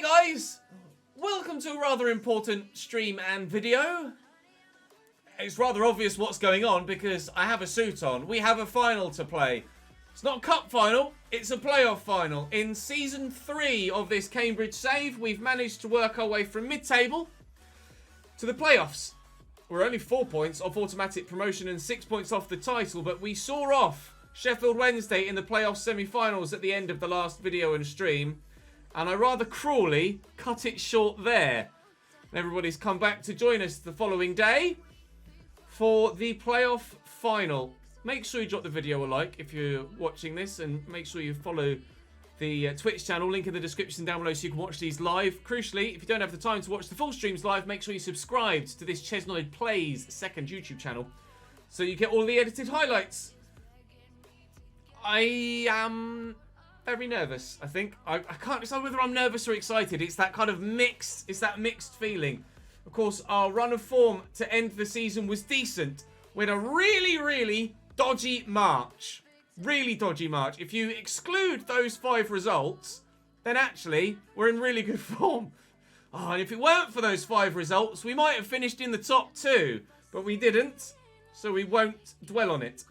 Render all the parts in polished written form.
guys, welcome to a rather important stream and video. It's rather obvious what's going on because I have a suit on. We have a final to play. It's not a cup final, it's a playoff final. In season 3 of this Cambridge save, we've managed to work our way from mid-table to the playoffs. We're only 4 points off automatic promotion and 6 points off the title, but we saw off Sheffield Wednesday in the playoff semi-finals at the end of the last video and stream. And I rather cruelly cut it short there. Everybody's come back to join us the following day for the playoff final. Make sure you drop the video a like if you're watching this, and make sure you follow the Twitch channel, link in the description down below so you can watch these live. Crucially, if you don't have the time to watch the full streams live, make sure you subscribe to this ChesnoidPlays second YouTube channel so you get all the edited highlights. I am very nervous, I think. I can't decide whether I'm nervous or excited. It's that kind of mixed, mixed feeling. Of course, our run of form to end the season was decent. We had a really dodgy March. Really dodgy March. If you exclude those 5 results, then actually, we're in really good form. Oh, and if it weren't for those 5 results, we might have finished in the top 2. But we didn't, so we won't dwell on it.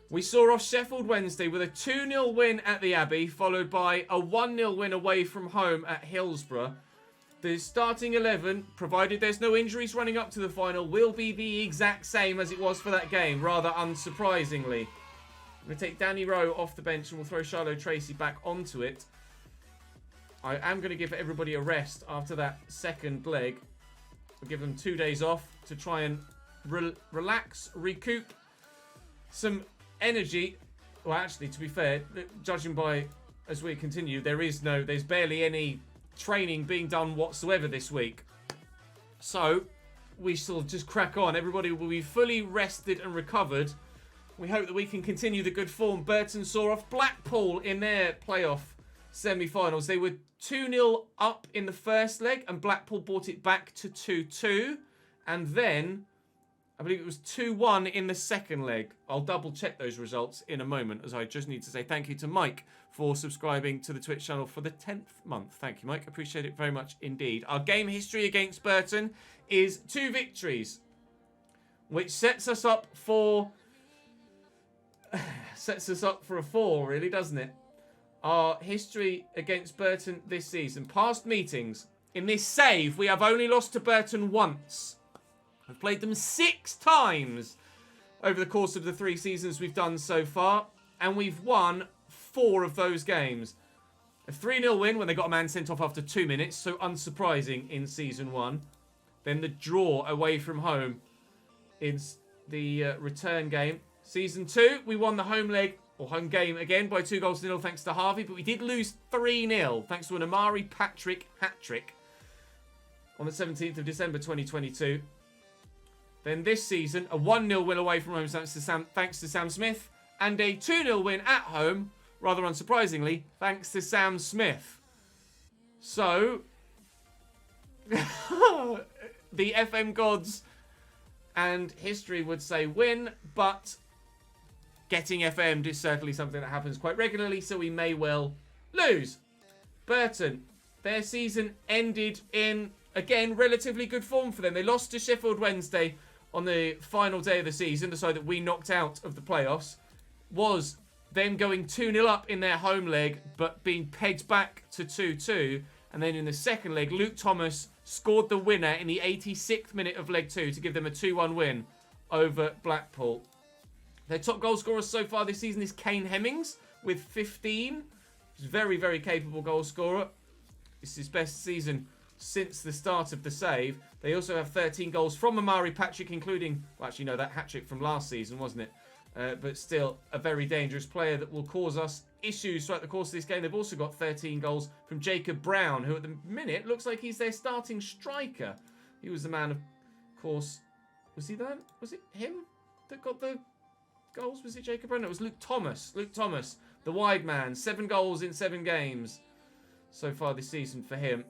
We saw off Sheffield Wednesday with a 2-0 win at the Abbey, followed by a 1-0 win away from home at Hillsborough. The starting 11, provided there's no injuries running up to the final, will be the exact same as it was for that game, rather unsurprisingly. I'm going to take Danny Rowe off the bench and we'll throw Charlotte Tracy back onto it. I am going to give everybody a rest after that second leg. We'll give them 2 days off to try and relax, recoup some energy. Well, actually, to be fair, judging by as we continue, there's barely any training being done whatsoever this week. So we shall just crack on. Everybody will be fully rested and recovered. We hope that we can continue the good form. Burton saw off Blackpool in their playoff semi-finals. They were 2-0 up in the first leg and Blackpool brought it back to 2-2. And then I believe it was 2-1 in the second leg. I'll double check those results in a moment, as I just need to say thank you to Mike for subscribing to the Twitch channel for the 10th month. Thank you, Mike. Appreciate it very much indeed. Our game history against Burton is 2 victories, which sets us up for a 4, really, doesn't it? Our history against Burton this season. Past meetings. In this save, we have only lost to Burton once. We've played them 6 times over the course of the 3 seasons we've done so far, and we've won 4 of those games. A 3-0 win when they got a man sent off after 2 minutes, so unsurprising in Season 1. Then the draw away from home in the return game. Season 2, we won the home leg, or home game again, by 2-0 thanks to Harvey, but we did lose 3-0 thanks to an Amari Patrick hat-trick on the 17th of December 2022. Then this season, a 1-0 win away from home thanks to Sam Smith, and a 2-0 win at home, rather unsurprisingly, thanks to Sam Smith. So, the FM gods and history would say win, but getting FM'd is certainly something that happens quite regularly, so we may well lose. Burton, their season ended in, again, relatively good form for them. They lost to Sheffield Wednesday on the final day of the season, the side that we knocked out of the playoffs. Was them going 2-0 up in their home leg, but being pegged back to 2-2. And then in the second leg, Luke Thomas scored the winner in the 86th minute of leg 2 to give them a 2-1 win over Blackpool. Their top goal scorer so far this season is Kane Hemmings with 15. He's a very capable goal scorer. It's his best season since the start of the save. They also have 13 goals from Amari Patrick, including, well, actually, no, that hat-trick from last season, wasn't it? But still, a very dangerous player that will cause us issues throughout the course of this game. They've also got 13 goals from Jacob Brown, who at the minute looks like he's their starting striker. He was the man, of course. Was he that? Was it him that got the goals? Was it Jacob Brown? No, it was Luke Thomas. Luke Thomas, the wide man. 7 goals in 7 games so far this season for him.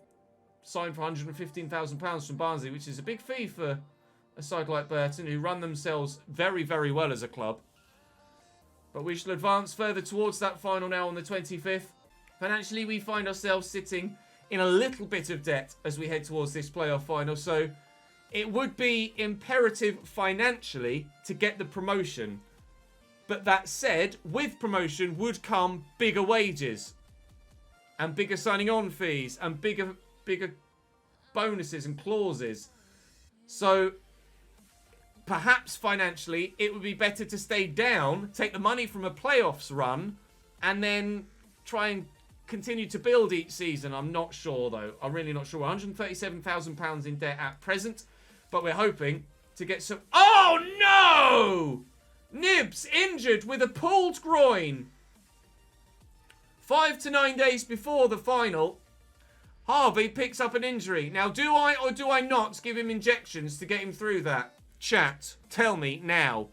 Signed for £115,000 from Barnsley, which is a big fee for a side like Burton, who run themselves very well as a club. But we shall advance further towards that final now on the 25th. Financially, we find ourselves sitting in a little bit of debt as we head towards this playoff final. So it would be imperative financially to get the promotion. But that said, with promotion would come bigger wages and bigger signing on fees and bigger bonuses and clauses. So perhaps financially it would be better to stay down, take the money from a playoffs run, and then try and continue to build each season. I'm not sure though. I'm really not sure. £137,000 in debt at present, but we're hoping to get some... Oh no! Nibs injured with a pulled groin. 5 to 9 days before the final, Harvey picks up an injury. Now, do I or do I not give him injections to get him through that? Chat, tell me now.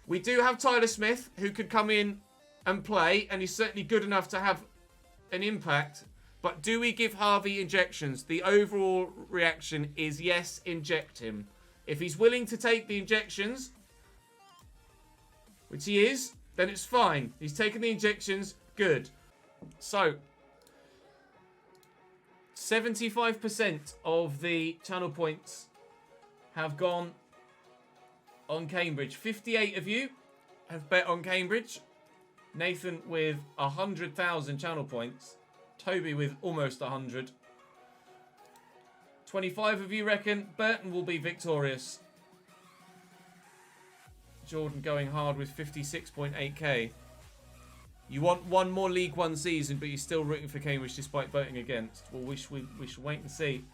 We do have Tyler Smith, who could come in and play, and he's certainly good enough to have an impact. But do we give Harvey injections? The overall reaction is yes, inject him. If he's willing to take the injections, which he is, then it's fine. He's taken the injections, good. So, 75% of the channel points have gone on Cambridge. 58 of you have bet on Cambridge. Nathan with 100,000 channel points. Toby with almost 100. 25 of you reckon Burton will be victorious. Jordan going hard with 56.8k. You want one more League One season, but you're still rooting for Cambridge despite voting against. Well, we should wait and see.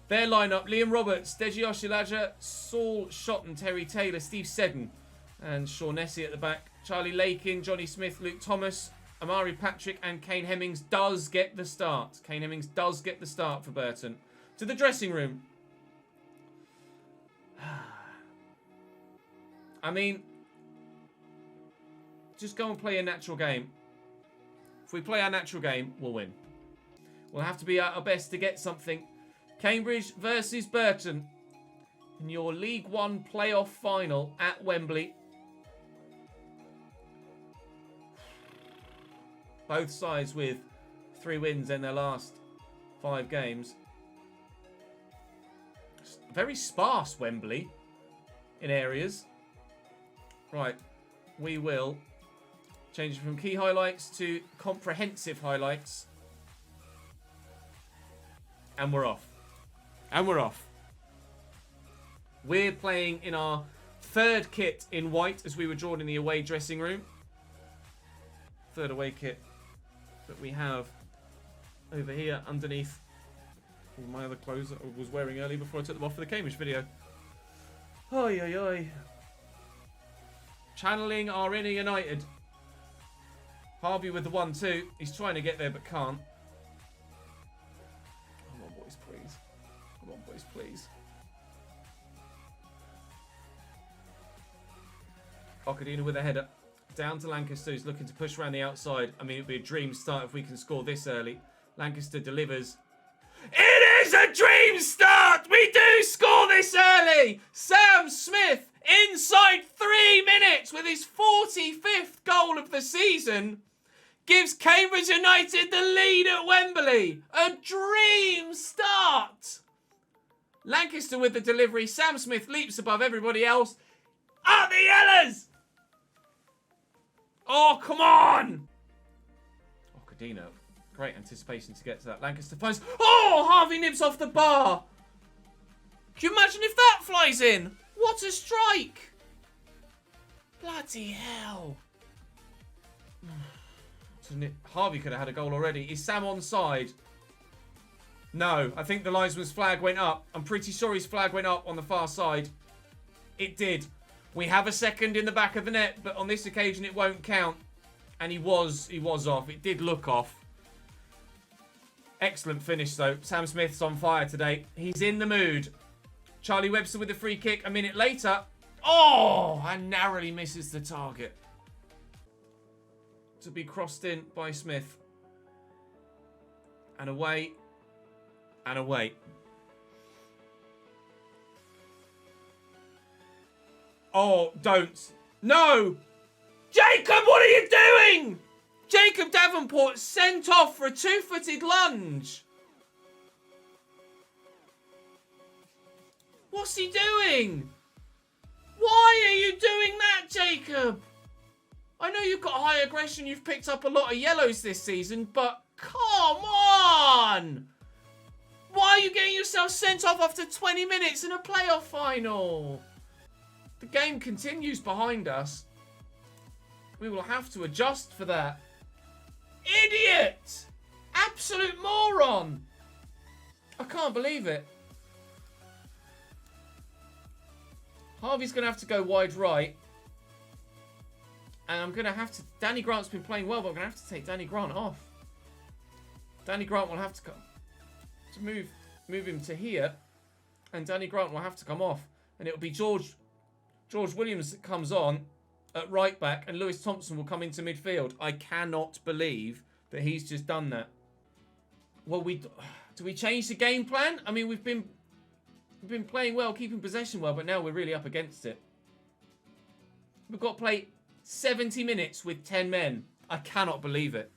Their lineup: Liam Roberts, Deji Oshilaja, Saul Shotton, Terry Taylor, Steve Seddon, and Shaughnessy at the back. Charlie Lakin, Johnny Smith, Luke Thomas, Amari Patrick, and Kane Hemmings does get the start. Kane Hemmings does get the start for Burton. To the dressing room. I mean, just go and play a natural game. If we play our natural game, we'll win. We'll have to be at our best to get something. Cambridge versus Burton in your League One playoff final at Wembley. Both sides with 3 wins in their last 5 games. Very sparse Wembley in areas. Right, we will change it from key highlights to comprehensive highlights. And we're off. And we're off. We're playing in our 3rd kit in white as we were drawn in the away dressing room. 3rd away kit that we have over here underneath all my other clothes that I was wearing earlier before I took them off for the Cambridge video. Oi, oi, oi. Channeling our inner United. Harvey with the 1-2. He's trying to get there but can't. Come on, boys, please. Come on, boys, please. Okadina with a header. Down to Lancaster, who's looking to push around the outside. I mean, it'd be a dream start if we can score this early. Lancaster delivers. It is a dream start! We do score this early! Sam Smith inside 3 minutes with his 45th goal of the season gives Cambridge United the lead at Wembley. A dream start! Lancaster with the delivery. Sam Smith leaps above everybody else. Up the Yellers! Oh, come on! Oh, Cadino. Great anticipation to get to that. Lancaster finds... Oh, Harvey nibs off the bar. Can you imagine if that flies in? What a strike! Bloody hell. Harvey could have had a goal already. Is Sam onside? No, I think the linesman's flag went up. I'm pretty sure his flag went up on the far side. It did. We have a second in the back of the net, but on this occasion it won't count. And he was off. It did look off. Excellent finish though. Sam Smith's on fire today. He's in the mood. Charlie Webster with the free kick a minute later. Oh, and narrowly misses the target. To be crossed in by Smith. And away. And away. Oh, don't. No! Jacob, what are you doing? Jacob Davenport sent off for a 2-footed lunge. What's he doing? Why are you doing that, Jacob? I know you've got high aggression. You've picked up a lot of yellows this season, but come on! Why are you getting yourself sent off after 20 minutes in a playoff final? The game continues behind us. We will have to adjust for that. Idiot! Absolute moron! I can't believe it. Harvey's going to have to go wide right. And I'm going to have to... Danny Grant's been playing well, but I'm going to have to take Danny Grant off. Danny Grant will have to come... To move him to here. And Danny Grant will have to come off. And it'll be George Williams that comes on at right back. And Lewis Thompson will come into midfield. I cannot believe that he's just done that. Well, do we change the game plan? I mean, we've been playing well, keeping possession well, but now we're really up against it. We've got to play 70 minutes with 10 men. I cannot believe it.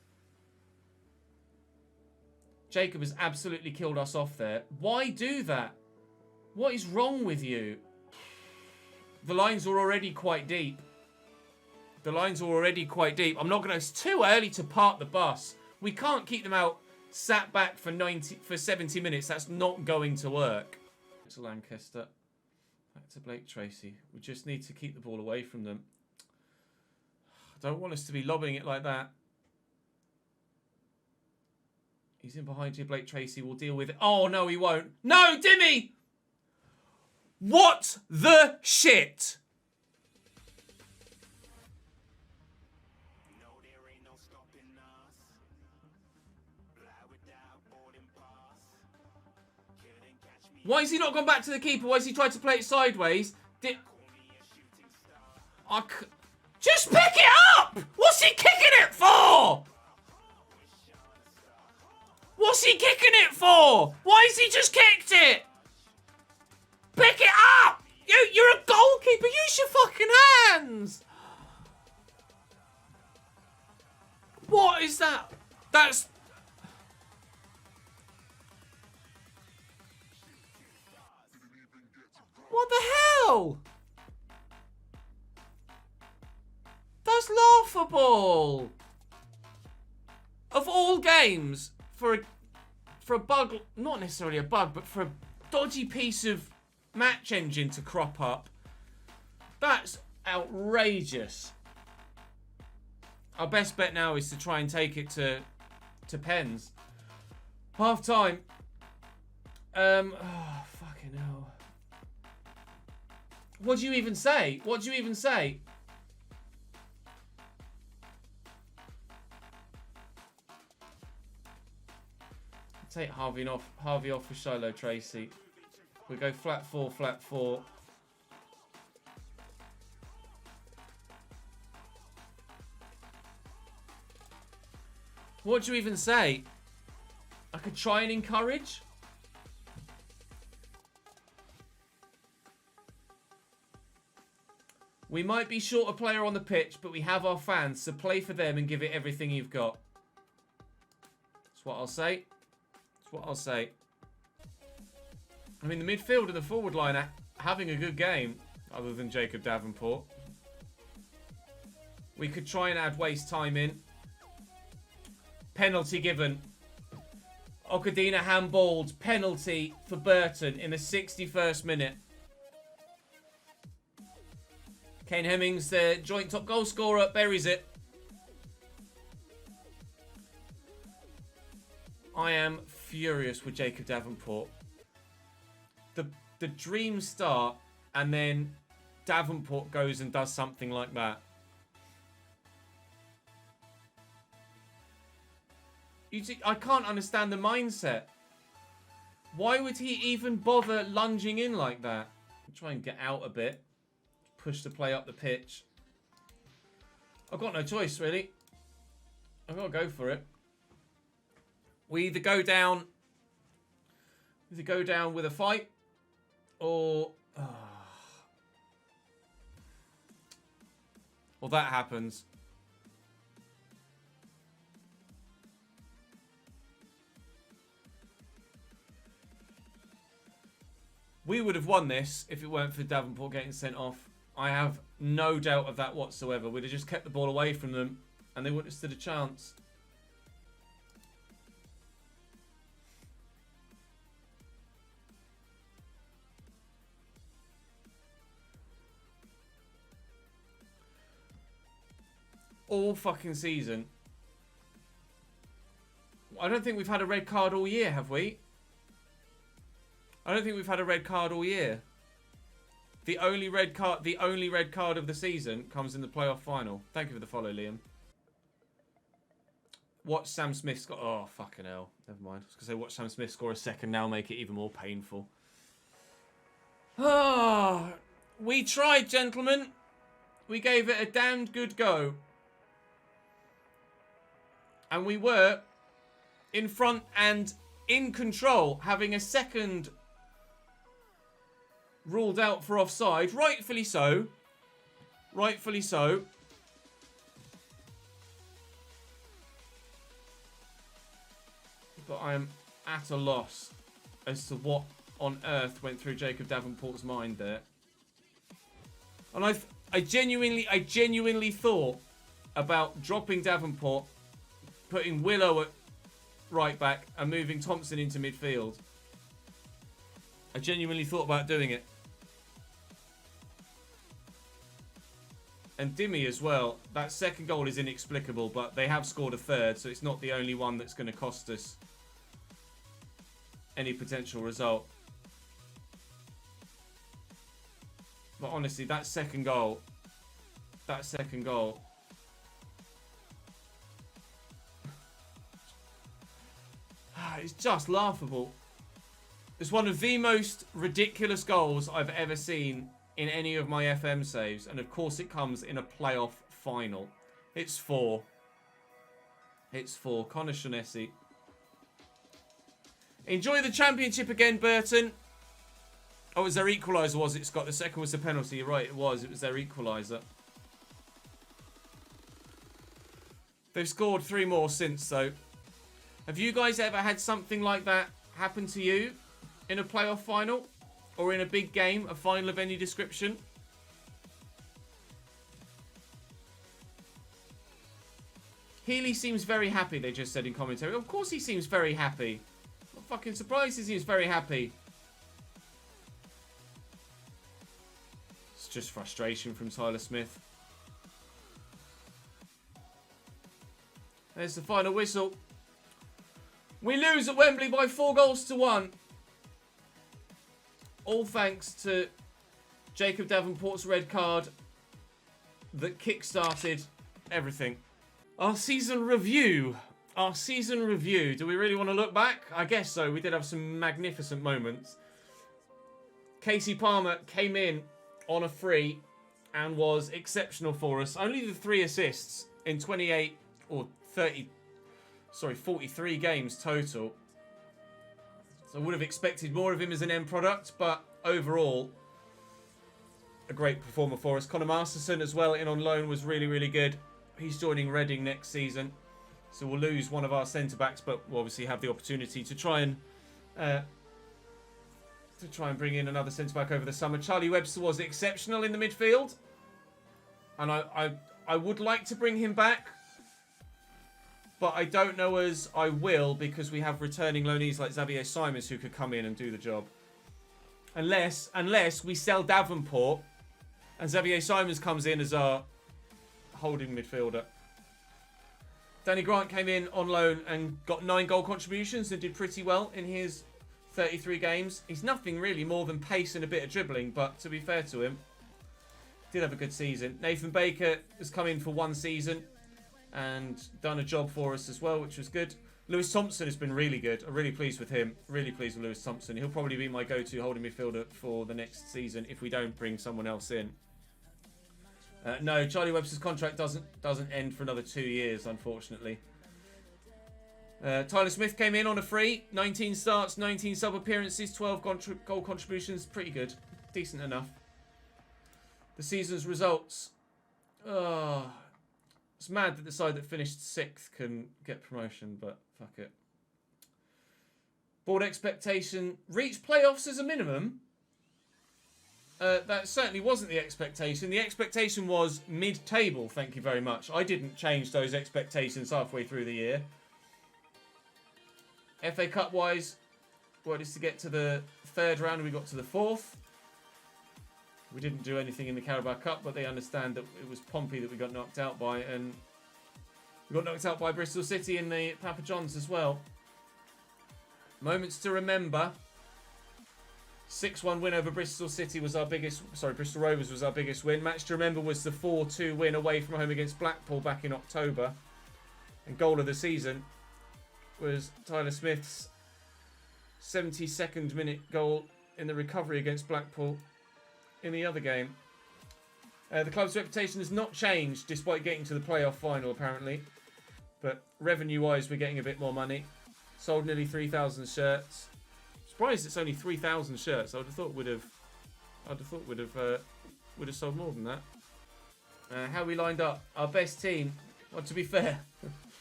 Jacob has absolutely killed us off there. Why do that? What is wrong with you? The lines are already quite deep. The lines are already quite deep. I'm not going to... It's too early to park the bus. We can't keep them out sat back for 70 minutes. That's not going to work. To Lancaster. Back to Blake Tracy. We just need to keep the ball away from them. I don't want us to be lobbing it like that. He's in behind you, Blake Tracy. Will deal with it. Oh, no, he won't. No, Dimmy! What the shit? Why has he not gone back to the keeper? Why has he tried to play it sideways? Just pick it up! What's he kicking it for? What's he kicking it for? Why has he just kicked it? Pick it up! You're a goalkeeper. Use your fucking hands. What is that? That's... What the hell? That's laughable. Of all games, for a bug, not necessarily a bug, but for a dodgy piece of match engine to crop up, that's outrageous. Our best bet now is to try and take it to pens. Half time. Oh, fucking hell. What do you even say? What do you even say? Take Harvey off for Shiloh Tracy. We go flat four, flat four. What do you even say? I could try and encourage. We might be short a player on the pitch, but we have our fans, so play for them and give it everything you've got. That's what I'll say. That's what I'll say. I mean, the midfield and the forward line are having a good game, other than Jacob Davenport. We could try and add waste time in. Penalty given. Okadina handballed. Penalty for Burton in the 61st minute. Kane Hemmings, the joint top goal scorer, buries it. I am furious with Jacob Davenport. The dream start, and then Davenport goes and does something like that. I can't understand the mindset. Why would he even bother lunging in like that? I'll try and get out a bit. Push the play up the pitch. I've got no choice, really. I've got to go for it. We either go down with a fight, or that happens. We would have won this if it weren't for Davenport getting sent off. I have no doubt of that whatsoever. We'd have just kept the ball away from them and they wouldn't have stood a chance. All fucking season. I don't think we've had a red card all year, have we? I don't think we've had a red card all year. The only red card of the season comes in the playoff final. Thank you for the follow, Liam. Watch Sam Smith score. Oh, fucking hell. Never mind. I was going to say watch Sam Smith score a second now, make it even more painful. Ah, we tried, gentlemen. We gave it a damned good go. And we were in front and in control, having a second ruled out for offside. Rightfully so. Rightfully so. But I am at a loss as to what on earth went through Jacob Davenport's mind there. And I genuinely thought about dropping Davenport, putting Willow at right back and moving Thompson into midfield. I genuinely thought about doing it. And Dimmy as well. That second goal is inexplicable, but they have scored a third, so it's not the only one that's going to cost us any potential result. But honestly, that second goal, it's just laughable. It's one of the most ridiculous goals I've ever seen in any of my FM saves. And of course it comes in a playoff final. It's 4. It's 4. Connor Shaughnessy. Enjoy the championship again, Burton. Oh, it was their equaliser, was it, Scott? The second was the penalty. You're right, it was. It was their equaliser. They've scored 3 more since, though. Have you guys ever had something like that happen to you in a playoff final? Or in a big game, a final of any description? Healy seems very happy, they just said in commentary. Of course he seems very happy. I'm fucking surprised he seems very happy. It's just frustration from Tyler Smith. There's the final whistle. We lose at Wembley by 4-1. All thanks to Jacob Davenport's red card that kick-started everything. Our season review. Our season review. Do we really want to look back? I guess so. We did have some magnificent moments. Casey Palmer came in on a free and was exceptional for us. Only the 3 assists in 28 or 43 games total. So I would have expected more of him as an end product, but overall, a great performer for us. Connor Masterson as well, in on loan, was really, really good. He's joining Reading next season. So we'll lose one of our centre-backs, but we'll obviously have the opportunity to try and bring in another centre-back over the summer. Charlie Webster was exceptional in the midfield. And I would like to bring him back. But I don't know as I will, because we have returning loanees like Xavier Simons who could come in and do the job. Unless we sell Davenport and Xavier Simons comes in as our holding midfielder. Danny Grant came in on loan and got 9 goal contributions and did pretty well in his 33 games. He's nothing really more than pace and a bit of dribbling, but to be fair to him, did have a good season. Nathan Baker has come in for 1 season and done a job for us as well, which was good. Lewis Thompson has been really good. I'm really pleased with him. Really pleased with Lewis Thompson. He'll probably be my go-to holding midfielder for the next season if we don't bring someone else in. No, Charlie Webster's contract doesn't end for another 2 years, unfortunately. Tyler Smith came in on a free. 19 starts, 19 sub-appearances, 12 goal contributions. Pretty good. Decent enough. The season's results. Oh, it's mad that the side that finished 6th can get promotion, but fuck it. Board expectation. Reach playoffs as a minimum. That certainly wasn't the expectation. The expectation was mid-table, thank you very much. I didn't change those expectations halfway through the year. FA Cup-wise, well, it's to get to the third round, and we got to the fourth. We didn't do anything in the Carabao Cup, but they understand that it was Pompey that we got knocked out by, and we got knocked out by Bristol City in the Papa John's as well. Moments to remember. 6-1 win over Bristol City was our biggest... Sorry, Bristol Rovers was our biggest win. Match to remember was the 4-2 win away from home against Blackpool back in October. And goal of the season was Tyler Smith's 72nd minute goal in the recovery against Blackpool in the other game. The club's reputation has not changed despite getting to the playoff final apparently. But revenue-wise, we're getting a bit more money. Sold nearly 3,000 shirts. Surprised it's only 3,000 shirts. I would have thought would have sold more than that. How we lined up, our best team. Well, to be fair,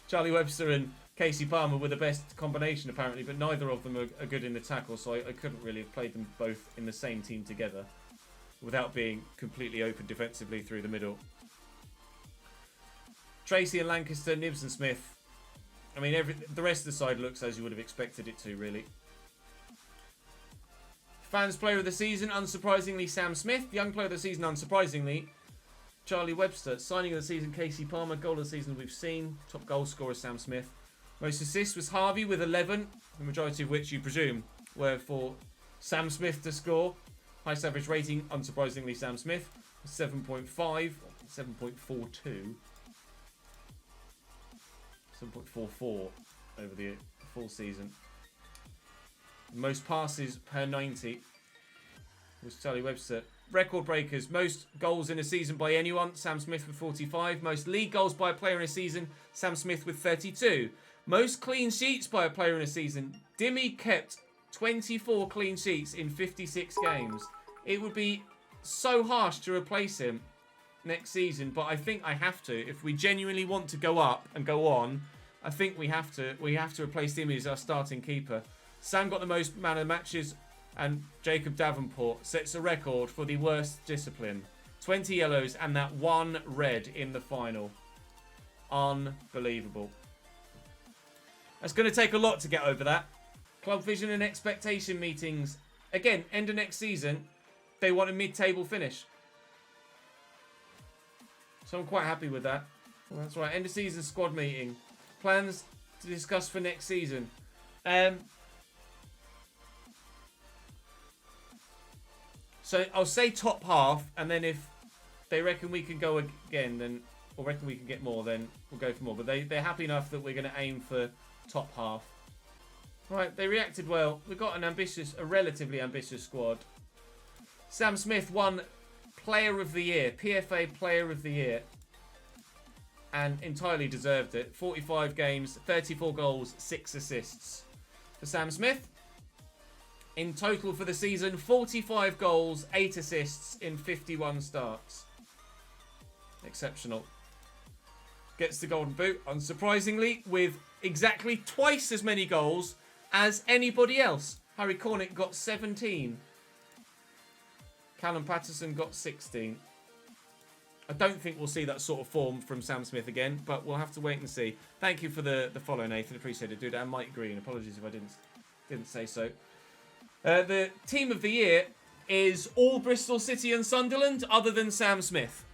Charlie Webster and Casey Palmer were the best combination apparently, but neither of them are good in the tackle, so I couldn't really have played them both in the same team together without being completely open defensively through the middle. Tracy and Lancaster, Nibs and Smith. I mean, the rest of the side looks as you would have expected it to, really. Fans Player of the Season, unsurprisingly, Sam Smith. Young Player of the Season, unsurprisingly, Charlie Webster. Signing of the season, Casey Palmer. Goal of the season, we've seen. Top goal scorer, Sam Smith. Most assists was Harvey with 11, the majority of which you presume were for Sam Smith to score. Highest average rating, unsurprisingly, Sam Smith. 7.5, 7.42. 7.44 over the full season. Most passes per 90 was Charlie Webster. Record breakers. Most goals in a season by anyone. Sam Smith with 45. Most league goals by a player in a season. Sam Smith with 32. Most clean sheets by a player in a season. Dimmy kept 24 clean sheets in 56 games. It would be so harsh to replace him next season, but I think I have to. If we genuinely want to go up and go on, I think we have to. We have to replace Dimmy as our starting keeper. Sam got the most man of the matches, and Jacob Davenport sets a record for the worst discipline. 20 yellows and that one red in the final. Unbelievable. That's going to take a lot to get over that. Club vision and expectation meetings. Again, end of next season, they want a mid-table finish. So I'm quite happy with that. Well, that's right, end of season squad meeting. Plans to discuss for next season. So I'll say top half, and then if they reckon we can go again, then, or reckon we can get more, then we'll go for more. But they're happy enough that we're going to aim for top half. Right, they reacted well. We've got a relatively ambitious squad. Sam Smith won Player of the Year, PFA Player of the Year, and entirely deserved it. 45 games, 34 goals, 6 assists for Sam Smith. In total for the season, 45 goals, 8 assists in 51 starts. Exceptional. Gets the golden boot, unsurprisingly, with exactly twice as many goals as anybody else. Harry Cornick got 17. Callum Patterson got 16. I don't think we'll see that sort of form from Sam Smith again, but we'll have to wait and see. Thank you for the follow, Nathan. Appreciate it, dude. And Mike Green. Apologies if I didn't say so. The team of the year is all Bristol City and Sunderland, other than Sam Smith.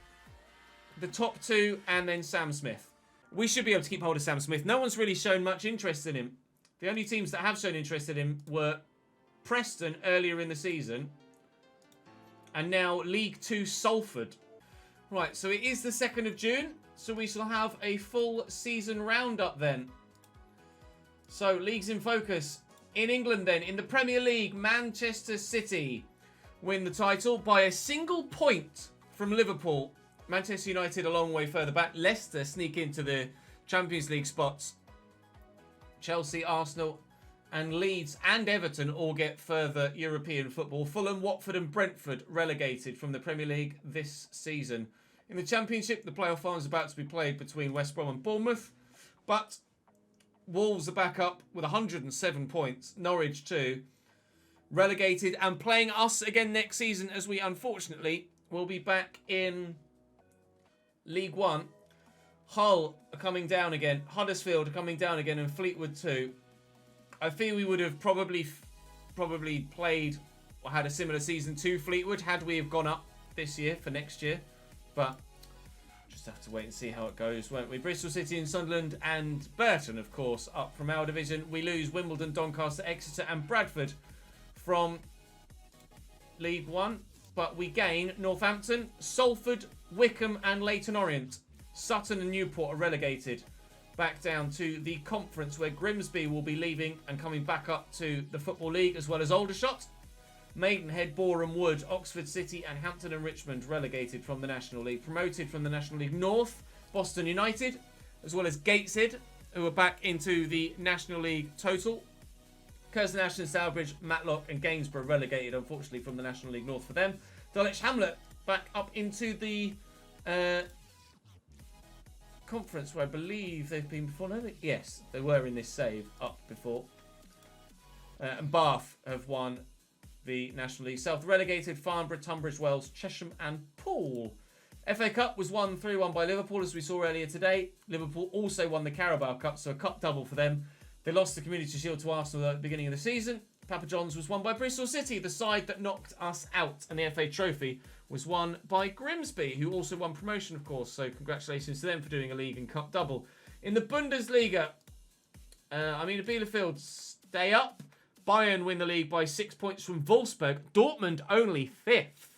The top two, and then Sam Smith. We should be able to keep hold of Sam Smith. No one's really shown much interest in him. The only teams that have shown interest in him were Preston earlier in the season, and now League 2 Salford. Right, so it is the 2nd of June, so we shall have a full season roundup then. So, leagues in focus. In England then, in the Premier League, Manchester City win the title by a single point from Liverpool. Manchester United a long way further back. Leicester sneak into the Champions League spots. Chelsea, Arsenal and Leeds and Everton all get further European football. Fulham, Watford and Brentford relegated from the Premier League this season. In the Championship, the playoff final is about to be played between West Brom and Bournemouth. But Wolves are back up with 107 points. Norwich too. relegated and playing us again next season, as we unfortunately will be back in League One. Hull are coming down again. Huddersfield are coming down again, and Fleetwood too. I feel we would have probably played or had a similar season to Fleetwood had we have gone up this year for next year. But just have to wait and see how it goes, won't we? Bristol City and Sunderland and Burton, of course, up from our division. We lose Wimbledon, Doncaster, Exeter and Bradford from League One. But we gain Northampton, Salford, Wickham and Leyton Orient. Sutton and Newport are relegated back down to the conference, where Grimsby will be leaving and coming back up to the Football League, as well as Aldershot. Maidenhead, Boreham Wood, Oxford City and Hampton and Richmond relegated from the National League. Promoted from the National League North, Boston United, as well as Gateshead, who are back into the National League total. Curzon Ashton, Stourbridge, Matlock and Gainsborough relegated, unfortunately, from the National League North for them. Dulwich Hamlet back up into the conference, where I believe they've been before. No, yes, they were in this save up before. And Bath have won the National League South. Relegated Farnborough, Tunbridge Wells, Chesham and Poole. FA Cup was won 3-1 by Liverpool, as we saw earlier today. Liverpool also won the Carabao Cup, so a cup double for them. They lost the Community Shield to Arsenal at the beginning of the season. Papa John's was won by Bristol City, the side that knocked us out. And the FA Trophy was won by Grimsby, who also won promotion, of course. So congratulations to them for doing a league and cup double. In the Bundesliga, Bielefeld stay up. Bayern win the league by 6 points from Wolfsburg. Dortmund only 5th.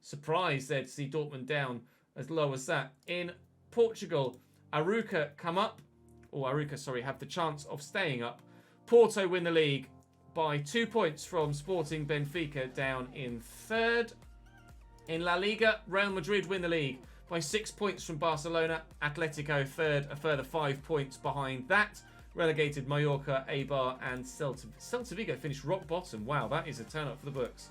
Surprised there to see Dortmund down as low as that. In Portugal, Arouca have the chance of staying up. Porto win the league by 2 points from Sporting Benfica, down in 3rd. In La Liga, Real Madrid win the league by 6 points from Barcelona. Atletico 3rd, a further 5 points behind that. Relegated Mallorca, Eibar and Celta Vigo finished rock bottom. Wow, that is a turn up for the books.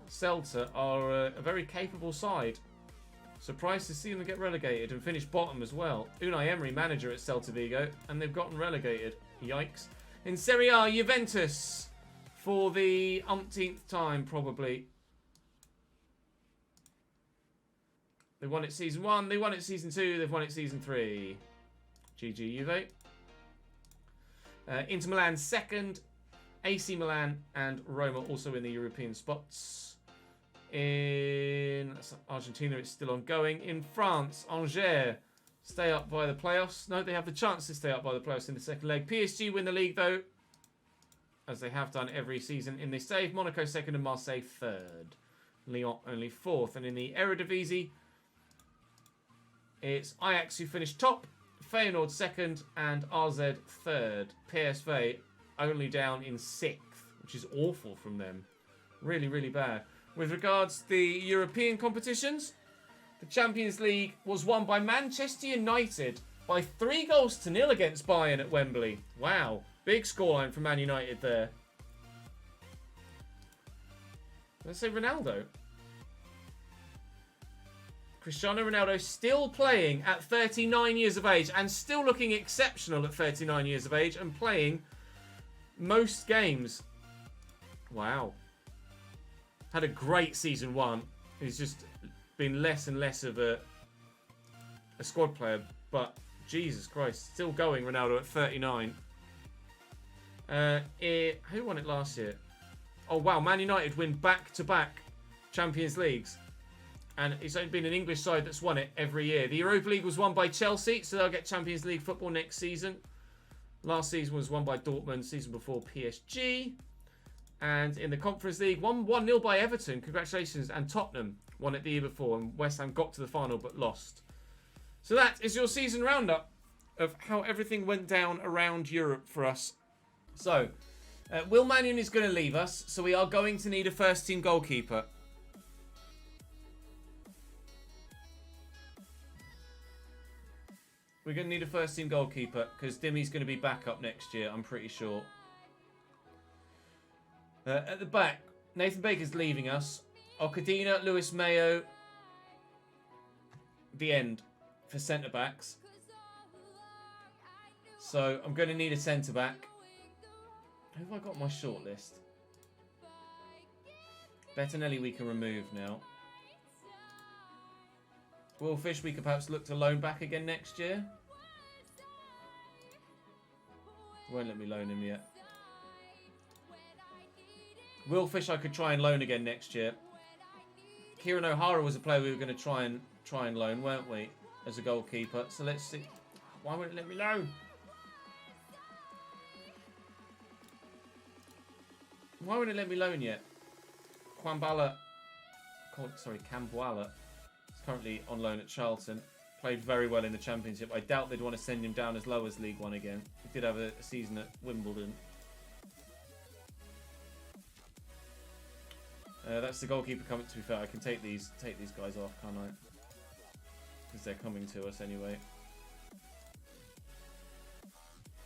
Celta are a very capable side. Surprised to see them get relegated and finish bottom as well. Unai Emery manager at Celta Vigo, and they've gotten relegated. Yikes. In Serie A, Juventus for the umpteenth time, probably. They won it season 1, they won it season 2, they've won it season 3. GG Juve. Inter Milan 2nd, AC Milan and Roma also in the European spots. In Argentina, it's still ongoing. In France, Angers stay up by the playoffs. No, they have the chance to stay up by the playoffs in the second leg. PSG win the league, though, as they have done every season in this save. Monaco 2nd and Marseille 3rd. Lyon only 4th. And in the Eredivisie, it's Ajax who finished top, Feyenoord 2nd and AZ 3rd. PSV only down in 6th, which is awful from them. Really, really bad. With regards to the European competitions, the Champions League was won by Manchester United by 3-0 against Bayern at Wembley. Wow, big scoreline for Man United there. Let's say Ronaldo. Cristiano Ronaldo still playing at 39 years of age and still looking exceptional at 39 years of age and playing most games. Wow. Had a great season 1. He's just been less and less of a squad player, but Jesus Christ, still going Ronaldo at 39. Who won it last year? Oh wow, Man United win back-to-back Champions Leagues. And it's only been an English side that's won it every year. The Europa League was won by Chelsea, so they'll get Champions League football next season. Last season was won by Dortmund, season before PSG. And in the Conference League, 1-0 by Everton. Congratulations. And Tottenham won it the year before. And West Ham got to the final but lost. So that is your season roundup of how everything went down around Europe for us. So, Will Mannion is going to leave us. So we are going to need a first-team goalkeeper. We're going to need a first-team goalkeeper because Dimmy's going to be back up next year, I'm pretty sure. At the back, Nathan Baker's leaving us. Okadina, Lewis Mayo. The end for centre-backs. So I'm going to need a centre-back. Who have I got on my shortlist? Bettinelli we can remove now. Will Fish we could perhaps look to loan back again next year. Won't let me loan him yet. Will Fish I could try and loan again next year. Kieran O'Hara was a player we were going to try and loan, weren't we? As a goalkeeper. So let's see. Why won't it let me loan? Why won't it let me loan yet? Cambuala is currently on loan at Charlton. Played very well in the Championship. I doubt they'd want to send him down as low as League One again. He did have a season at Wimbledon. That's the goalkeeper coming. To be fair, I can take these guys off, can't I? Because they're coming to us anyway.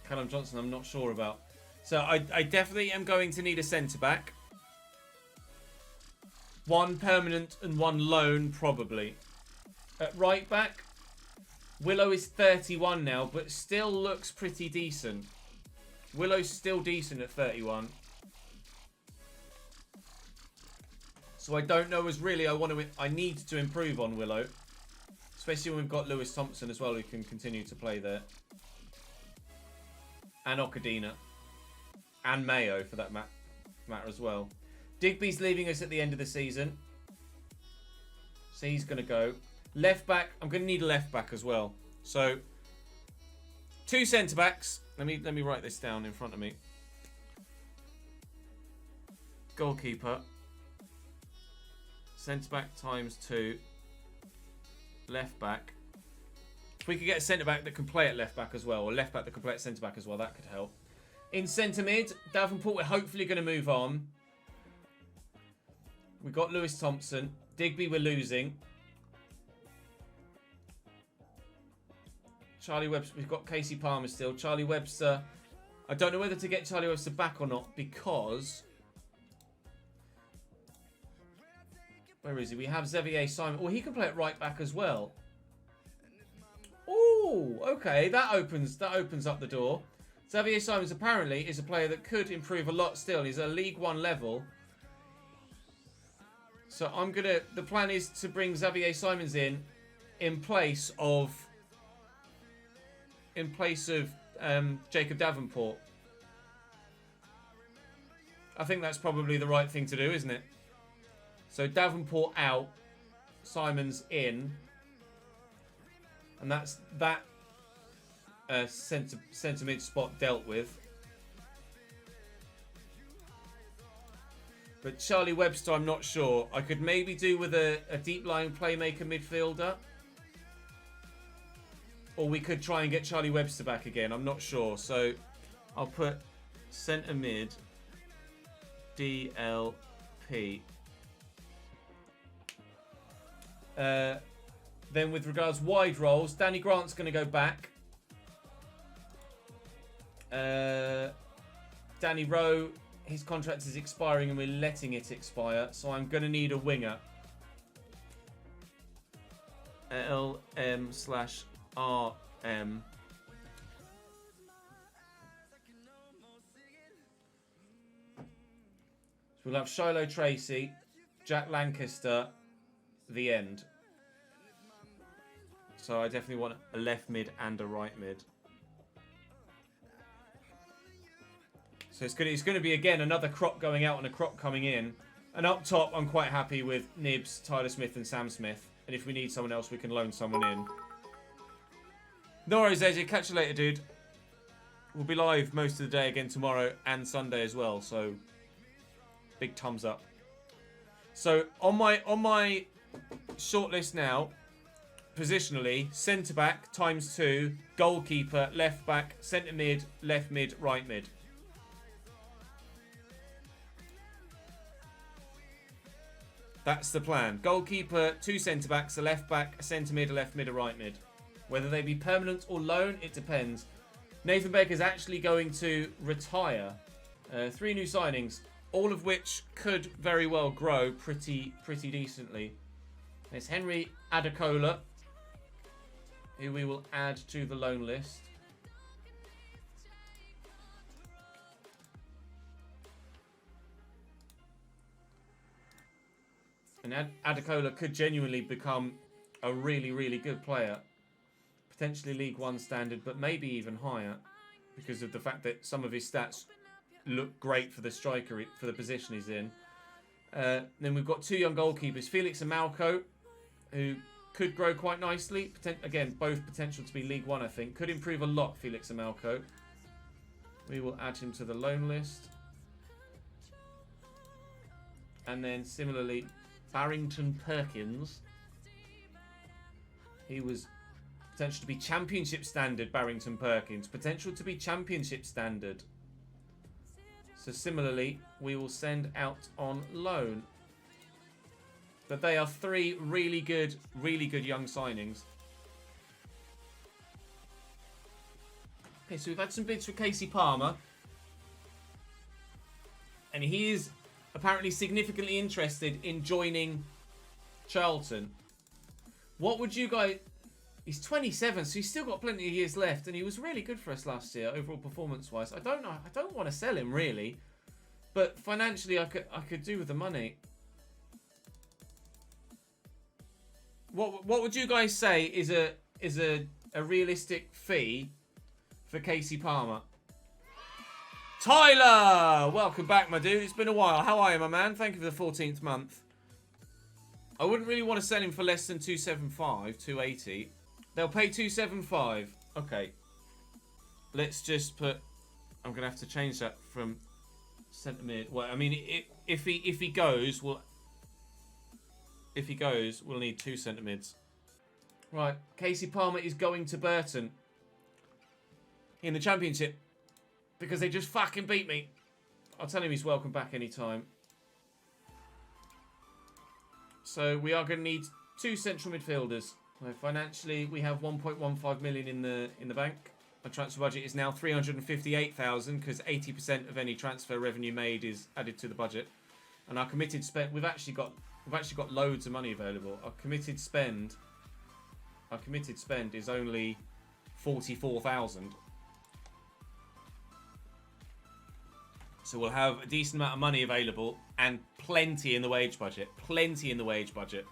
Callum Johnson, I'm not sure about. So I definitely am going to need a centre-back. One permanent and one loan, probably. At right-back, Willow is 31 now, but still looks pretty decent. Willow's still decent at 31. So I don't know as really I need to improve on Willow. Especially when we've got Lewis Thompson as well, who can continue to play there. And Okadina. And Mayo, for that matter as well. Digby's leaving us at the end of the season. So he's going to go. Left back, I'm going to need a left back as well. So, 2 centre backs. Let me write this down in front of me. Goalkeeper. Centre back times 2. Left back. If we could get a centre back that can play at left back as well, or left back that can play at centre back as well, that could help. In centre mid, Davenport, we're hopefully going to move on. We've got Lewis Thompson. Digby, we're losing. Charlie Webster, we've got Casey Palmer still. Charlie Webster, I don't know whether to get Charlie Webster back or not because... Where is he? We have Xavier Simon. Oh, he can play at right back as well. Oh, okay. That opens up the door. Xavier Simons apparently is a player that could improve a lot still. He's at League One level. So the plan is to bring Xavier Simons in place of Jacob Davenport. I think that's probably the right thing to do, isn't it? So Davenport out, Simons in, and that's that centre mid spot dealt with. But Charlie Webster, I'm not sure. I could maybe do with a deep lying playmaker midfielder. Or we could try and get Charlie Webster back again. I'm not sure. So I'll put centre mid DLP. Then with regards wide roles, Danny Grant's going to go back. Danny Rowe, his contract is expiring and we're letting it expire. So I'm going to need a winger. LM/RM. So we'll have Shiloh Tracy, Jack Lancaster, the end. So I definitely want a left mid and a right mid. So it's going to be, again, another crop going out and a crop coming in. And up top, I'm quite happy with Nibs, Tyler Smith and Sam Smith. And if we need someone else, we can loan someone in. No worries, AJ. Catch you later, dude. We'll be live most of the day again tomorrow and Sunday as well. So, big thumbs up. So, on my shortlist now, positionally, centre-back, ×2, goalkeeper, left-back, centre-mid, left-mid, right-mid. That's the plan. Goalkeeper, 2 centre-backs, a left-back, a centre-mid, a left-mid, a right-mid. Whether they be permanent or loan, it depends. Nathan Baker's actually going to retire. 3 new signings, all of which could very well grow pretty decently. There's Henry Adekola, who we will add to the loan list. And Adekola could genuinely become a really, really good player. Potentially League One standard, but maybe even higher. Because of the fact that some of his stats look great for the striker, for the position he's in. Then we've got two young goalkeepers, Felix and Malco, who could grow quite nicely. Again, both potential to be League One, I think. Could improve a lot, Felix and Malco. We will add him to the loan list. And then similarly, Barrington Perkins. He was potential to be championship standard, Barrington Perkins. Potential to be championship standard. So similarly, we will send out on loan. But they are three really good young signings. Okay, so we've had some bids for Casey Palmer. And he is apparently significantly interested in joining Charlton. What would you guys... He's 27, so he's still got plenty of years left, and he was really good for us last year, overall performance-wise. I don't know. I don't want to sell him, really. But financially, I could do with the money. What would you guys say is a realistic fee for Casey Palmer? Tyler! Welcome back, my dude. It's been a while. How are you, my man? Thank you for the 14th month. I wouldn't really want to sell him for less than 275, 280. They'll pay 275. Okay. Let's just put... I'm going to have to change that from centre mid. Well, I mean, if he goes, we'll need 2 centre mids. Right. Casey Palmer is going to Burton in the Championship because they just fucking beat me. I'll tell him he's welcome back anytime. So we are going to need 2 central midfielders. So financially, we have 1.15 million in the bank. Our transfer budget is now 358,000 because 80% of any transfer revenue made is added to the budget. And our committed spend, we've actually got loads of money available. Our committed spend is only 44,000. So we'll have a decent amount of money available and plenty in the wage budget. Plenty in the wage budget.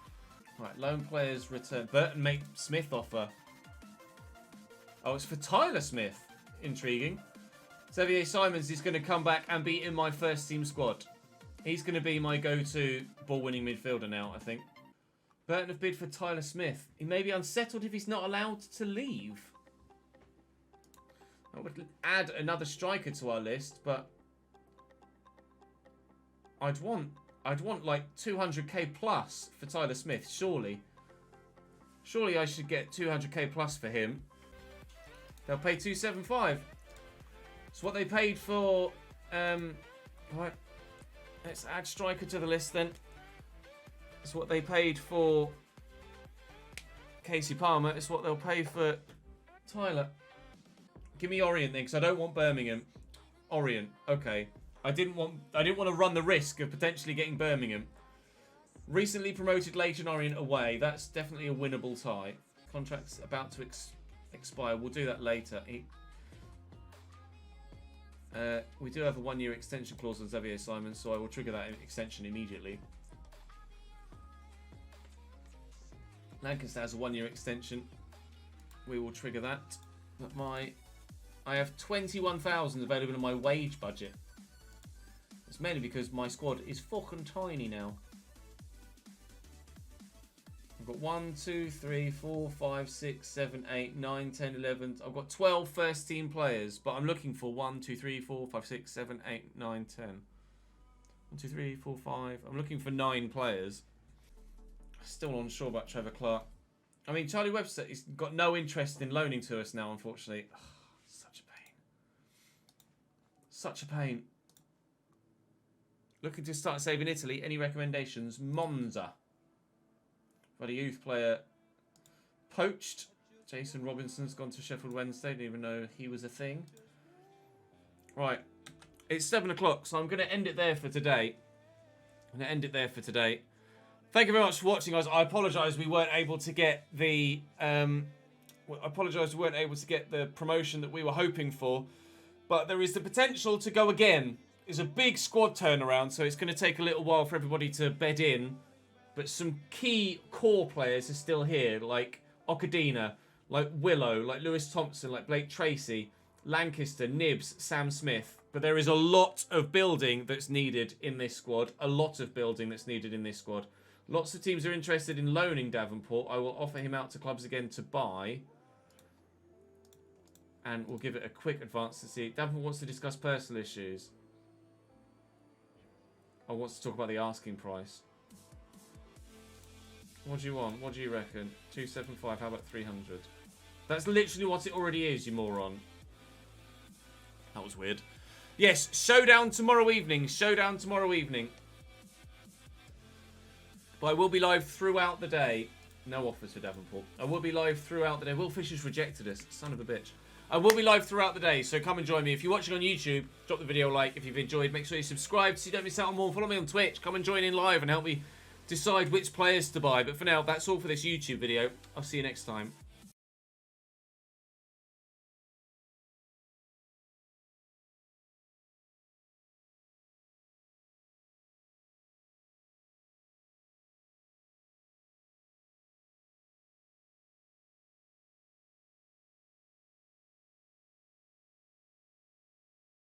Right, loan players return. Burton make Smith offer. Oh, it's for Tyler Smith. Intriguing. Xavier Simons is going to come back and be in my first team squad. He's going to be my go-to ball-winning midfielder now, I think. Burton have bid for Tyler Smith. He may be unsettled if he's not allowed to leave. I would add another striker to our list, but I'd want like 200k plus for Tyler Smith, surely. Surely I should get 200k plus for him. They'll pay 275. It's what they paid for... right. Let's add striker to the list then. It's what they paid for Casey Palmer. It's what they'll pay for Tyler. Give me Orient then, because I don't want Birmingham. Orient, okay. I didn't want to run the risk of potentially getting Birmingham. Recently promoted Leighton Orient away. That's definitely a winnable tie. Contract's about to expire. We'll do that later. We do have a 1-year extension clause on Xavier Simons, so I will trigger that extension immediately. Lancaster has a 1-year extension. We will trigger that. But I have 21,000 available in my wage budget. It's mainly because my squad is fucking tiny now. I've got 1, 2, 3, 4, 5, 6, 7, 8, 9, 10, 11. I've got 12 first team players, but I'm looking for 1, 2, 3, 4, 5, 6, 7, 8, 9, 10. 1, 2, 3, 4, 5. I'm looking for 9 players. Still unsure about Trevor Clark. I mean, Charlie Webster has got no interest in loaning to us now, unfortunately. Oh, such a pain. Such a pain. Looking to start saving Italy. Any recommendations? Monza. Got a youth player poached. Jason Robinson's gone to Sheffield Wednesday. Didn't even know he was a thing. Right. It's 7 o'clock, so I'm going to end it there for today. Thank you very much for watching, guys. I apologise we weren't able to get the promotion that we were hoping for, but there is the potential to go again. It's a big squad turnaround, so it's going to take a little while for everybody to bed in. but some key core players are still here, like Okadina, like Willow, like Lewis Thompson, like Blake Tracy, Lancaster, Nibs, Sam Smith. But there is a lot of building that's needed in this squad. A lot of building that's needed in this squad. Lots of teams are interested in loaning Davenport. I will offer him out to clubs again to buy. And we'll give it a quick advance to see. Davenport wants to discuss personal issues. I wants to talk about the asking price. What do you want? What do you reckon? 275. How about 300? That's literally what it already is, you moron. That was weird. Yes, showdown tomorrow evening. Showdown tomorrow evening. But I will be live throughout the day. No offers for Davenport. I will be live throughout the day. Will Fisher's rejected us. Son of a bitch. I will be live throughout the day, so come and join me. If you're watching on YouTube, drop the video a like. If you've enjoyed, make sure you subscribe so you don't miss out on more. Follow me on Twitch. Come and join in live and help me decide which players to buy. But for now, that's all for this YouTube video. I'll see you next time.